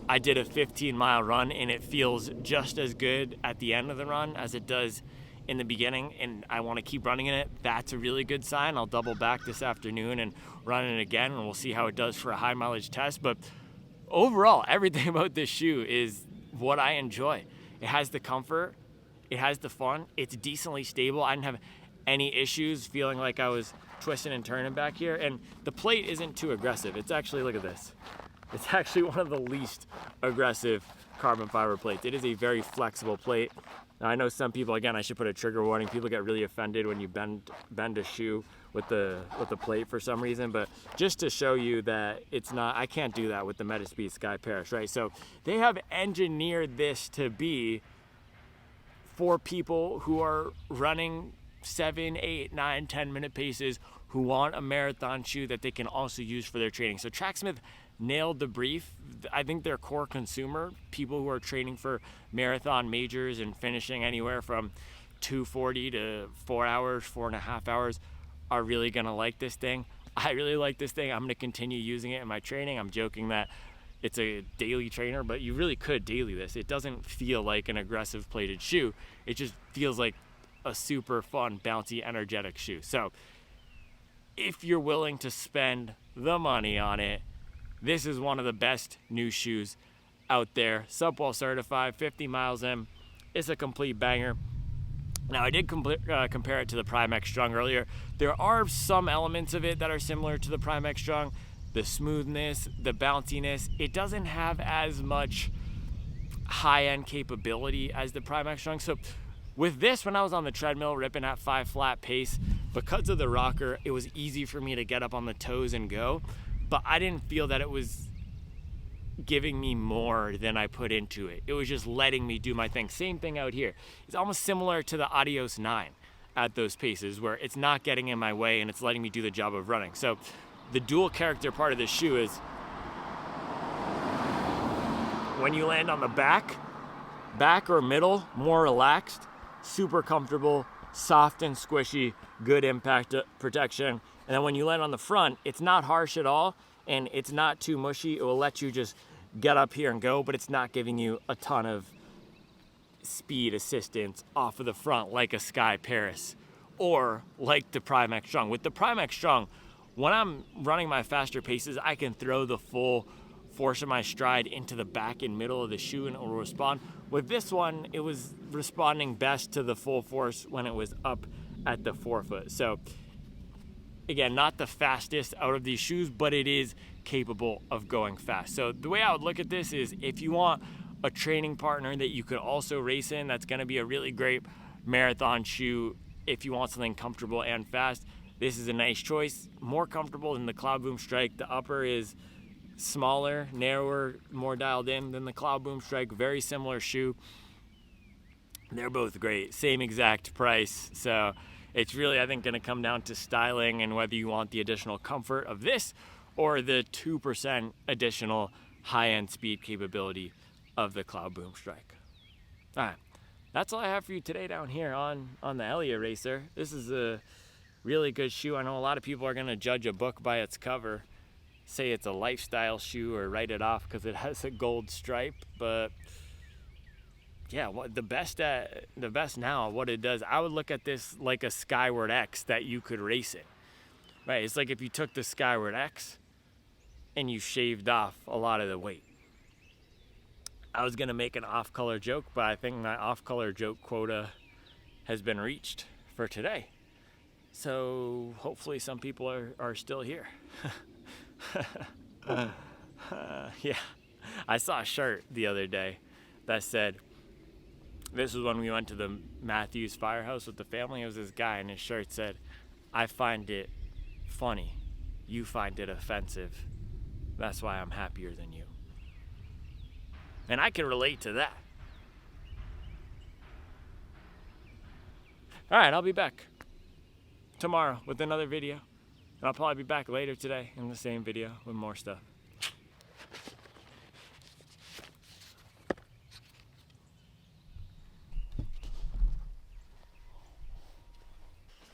I did a 15-mile run and it feels just as good at the end of the run as it does in the beginning, and I want to keep running in it, that's a really good sign. I'll double back this afternoon and run it again, and we'll see how it does for a high mileage test. But overall, everything about this shoe is what I enjoy. It has the comfort, it has the fun, it's decently stable. I didn't have any issues feeling like I was twisting and turning back here, and the plate isn't too aggressive. It's actually, look at this, it's actually one of the least aggressive carbon fiber plates. It is a very flexible plate. Now, I know some people, again, I should put a trigger warning, people get really offended when you bend a shoe with the plate for some reason, but just to show you that it's not, I can't do that with the Metaspeed Sky Paris, right? So they have engineered this to be for people who are running 7, 8, 9, 10-minute paces, who want a marathon shoe that they can also use for their training. So Tracksmith nailed the brief. I think their core consumer, people who are training for marathon majors and finishing anywhere from 2:40 to 4 hours, 4.5 hours, are really gonna like this thing. I really like this thing. I'm gonna continue using it in my training. I'm joking that it's a daily trainer, but you really could daily this. It doesn't feel like an aggressive plated shoe. It just feels like a super fun, bouncy, energetic shoe. So if you're willing to spend the money on it, this is one of the best new shoes out there. Subwall certified, 50 miles in. It's a complete banger. Now, I did compare it to the Prime X Strung earlier. There are some elements of it that are similar to the Prime X Strung. The smoothness, the bounciness. It doesn't have as much high-end capability as the Prime X Strung. So with this, when I was on the treadmill ripping at 5 flat pace, because of the rocker, it was easy for me to get up on the toes and go. But I didn't feel that it was giving me more than I put into it. It was just letting me do my thing. Same thing out here. It's almost similar to the Adios 9 at those paces, where it's not getting in my way and it's letting me do the job of running. So the dual character part of this shoe is when you land on the back or middle, more relaxed, super comfortable, soft and squishy, good impact protection. And then when you land on the front, it's not harsh at all and it's not too mushy. It will let you just get up here and go, but it's not giving you a ton of speed assistance off of the front like a Sky Paris or like the Prime X Strung. With the Prime X Strung, when I'm running my faster paces, I can throw the full force of my stride into the back and middle of the shoe and it will respond. With this one, it was responding best to the full force when it was up at the forefoot. So again, not the fastest out of these shoes, but it is capable of going fast. So the way I would look at this is, if you want a training partner that you could also race in, that's gonna be a really great marathon shoe. If you want something comfortable and fast, this is a nice choice. More comfortable than the Cloudboom Strike. The upper is smaller, narrower, more dialed in than the Cloudboom Strike. Very similar shoe. They're both great. Same exact price. So it's really, I think, going to come down to styling and whether you want the additional comfort of this or the 2% additional high-end speed capability of the Cloudboom Strike. All right. That's all I have for you today down here on the Eliot Racer. This is a really good shoe. I know a lot of people are going to judge a book by its cover, say it's a lifestyle shoe, or write it off because it has a gold stripe. But yeah, the best now, what it does, I would look at this like a Skyward X that you could race in. Right? It's like if you took the Skyward X and you shaved off a lot of the weight. I was going to make an off-color joke, but I think my off-color joke quota has been reached for today. So hopefully some people are still here. Yeah. I saw a shirt the other day that said, this was when we went to the Matthews Firehouse with the family. It was this guy, and his shirt said, I find it funny. You find it offensive. That's why I'm happier than you. And I can relate to that. All right, I'll be back tomorrow with another video. And I'll probably be back later today in the same video with more stuff.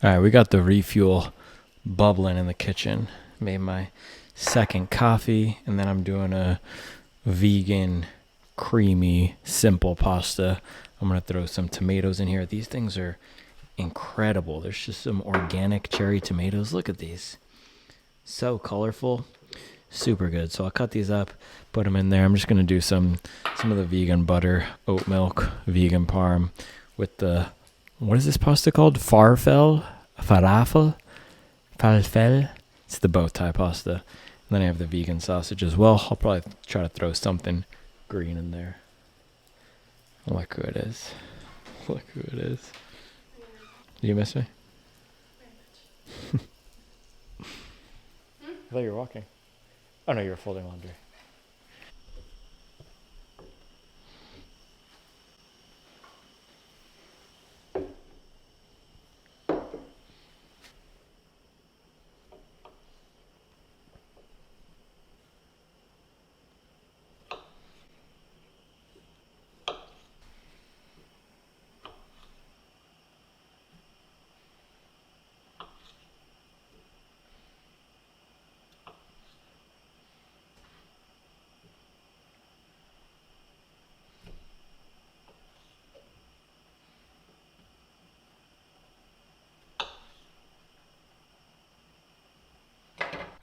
All right, we got the Refuel bubbling in the kitchen. Made my second coffee, and then I'm doing a vegan, creamy, simple pasta. I'm gonna throw some tomatoes in here. These things are incredible. There's just some organic cherry tomatoes. Look at these. So colorful. Super good. So I'll cut these up, put them in there. I'm just gonna do some of the vegan butter, oat milk, vegan parm with the, what is this pasta called? Falafel? It's the bow tie pasta. And then I have the vegan sausage as well. I'll probably try to throw something green in there. Look who it is. Look who it is. Do you miss me? I thought you were walking. Oh no, you were folding laundry.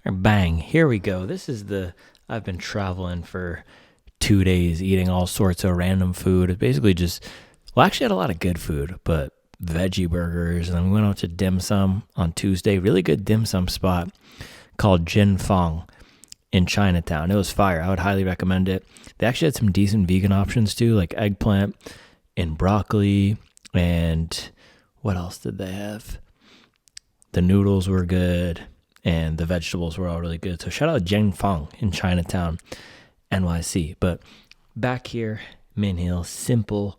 Bang, here we go. This is I've been traveling for 2 days, eating all sorts of random food. It's basically just, well, actually had a lot of good food, but veggie burgers. And then we went out to dim sum on Tuesday. Really good dim sum spot called Jin Fong in Chinatown. It was fire. I would highly recommend it. They actually had some decent vegan options too, like eggplant and broccoli. And what else did they have? The noodles were good. And the vegetables were all really good. So shout out Jin Fong in Chinatown, NYC. But back here, Min Hill, simple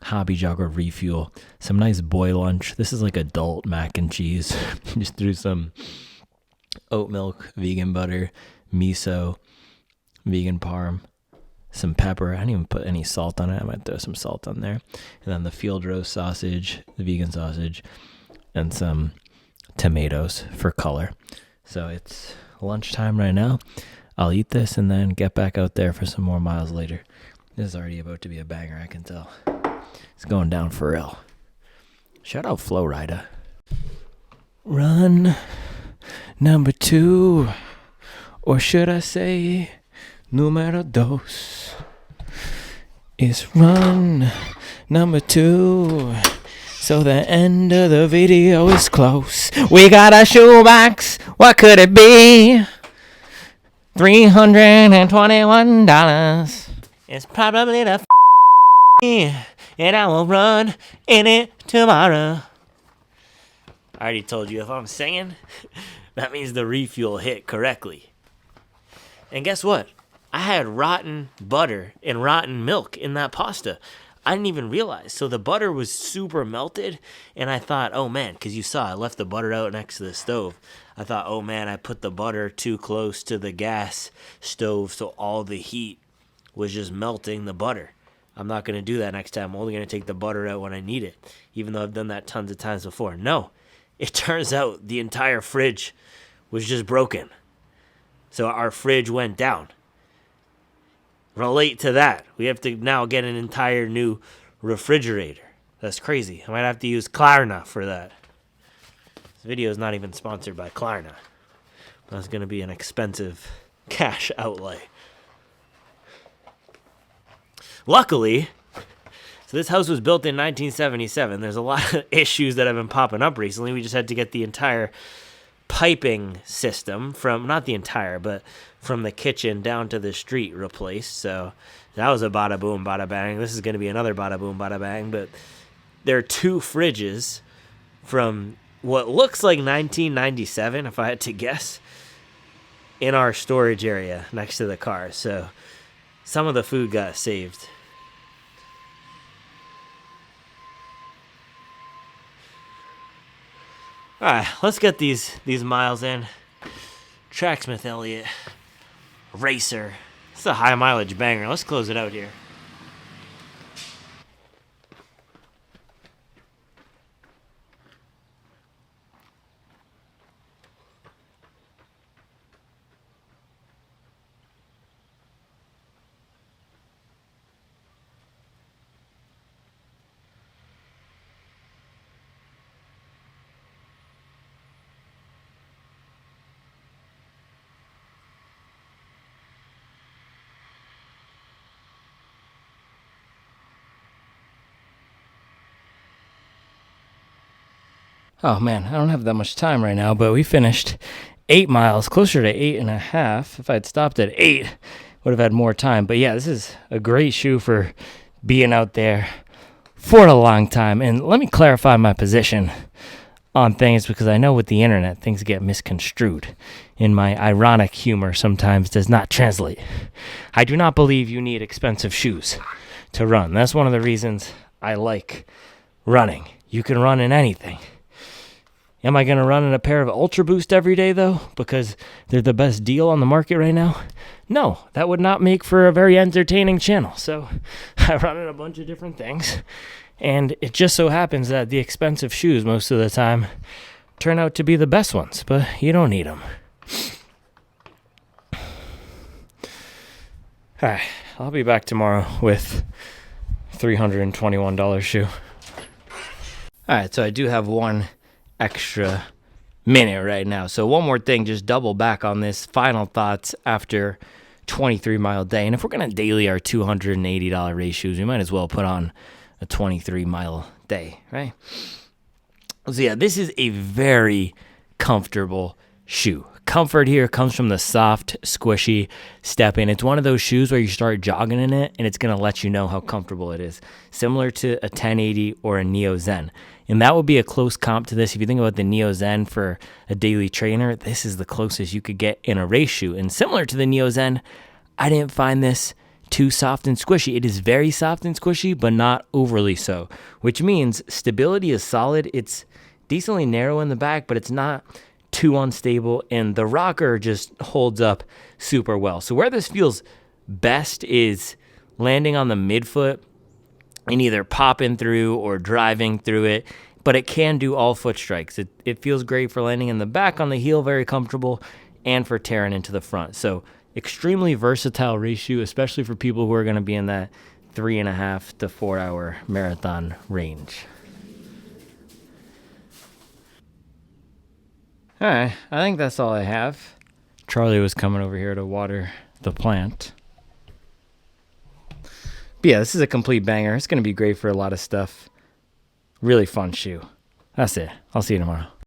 hobby jogger Refuel. Some nice boy lunch. This is like adult mac and cheese. Just threw some oat milk, vegan butter, miso, vegan parm, some pepper. I didn't even put any salt on it. I might throw some salt on there. And then the field roast sausage, the vegan sausage, and some tomatoes for color. So it's lunchtime right now. I'll eat this and then get back out there for some more miles later. This is already about to be a banger, I can tell. It's going down for real. Shout out Flow Rida. Run number 2, or should I say numero dos. It's run number 2. So the end of the video is close. We got a shoebox. What could it be? $321. It's probably the and I will run in it tomorrow. I already told you, if I'm singing, that means the Refuel hit correctly. And guess what? I had rotten butter and rotten milk in that pasta. I didn't even realize. So the butter was super melted, and I thought, oh man, because you saw I left the butter out next to the stove. I thought, oh man, I put the butter too close to the gas stove, so all the heat was just melting the butter. I'm not going to do that next time. I'm only going to take the butter out when I need it, even though I've done that tons of times before. No, it turns out the entire fridge was just broken. So our fridge went down. Relate to that. We have to now get an entire new refrigerator. That's crazy. I might have to use Klarna for that. This video is not even sponsored by Klarna. That's going to be an expensive cash outlay. Luckily, so this house was built in 1977. There's a lot of issues that have been popping up recently. We just had to get the entire piping system from, not the entire, but from the kitchen down to the street replaced. So that was a bada boom, bada bang. This is going to be another bada boom, bada bang. But there are 2 fridges from what looks like 1997, if I had to guess, in our storage area next to the car. So some of the food got saved. All right, let's get these miles in. Tracksmith Eliot Racer. It's a high mileage banger. Let's close it out here. Oh man, I don't have that much time right now, but we finished 8 miles, closer to 8.5. If I had stopped at 8, would have had more time. But yeah, this is a great shoe for being out there for a long time. And let me clarify my position on things, because I know with the internet things get misconstrued, and my ironic humor sometimes does not translate. I do not believe you need expensive shoes to run. That's one of the reasons I like running. You can run in anything. Am I going to run in a pair of Ultra Boost every day, though, because they're the best deal on the market right now? No, that would not make for a very entertaining channel. So I run in a bunch of different things, and it just so happens that the expensive shoes most of the time turn out to be the best ones, but you don't need them. All right, I'll be back tomorrow with $321 shoe. All right, so I do have one extra minute right now. So one more thing, just double back on this. Final thoughts after 23-mile day. And if we're going to daily our $280 race shoes, we might as well put on a 23-mile day, right? So yeah, this is a very comfortable shoe. Comfort here comes from the soft, squishy step in. It's one of those shoes where you start jogging in it and it's going to let you know how comfortable it is. Similar to a 1080 or a Neo Zen. And that would be a close comp to this. If you think about the Neo Zen for a daily trainer, this is the closest you could get in a race shoe. And similar to the Neo Zen, I didn't find this too soft and squishy. It is very soft and squishy, but not overly so, which means stability is solid. It's decently narrow in the back, but it's not too unstable, and the rocker just holds up super well. So where this feels best is landing on the midfoot and either popping through or driving through it, but it can do all foot strikes. It feels great for landing in the back on the heel, very comfortable, and for tearing into the front. So extremely versatile race shoe, especially for people who are going to be in that 3.5 to 4 hour marathon range. All right, I think that's all I have. Charlie was coming over here to water the plant. But yeah, this is a complete banger. It's going to be great for a lot of stuff. Really fun shoe. That's it. I'll see you tomorrow.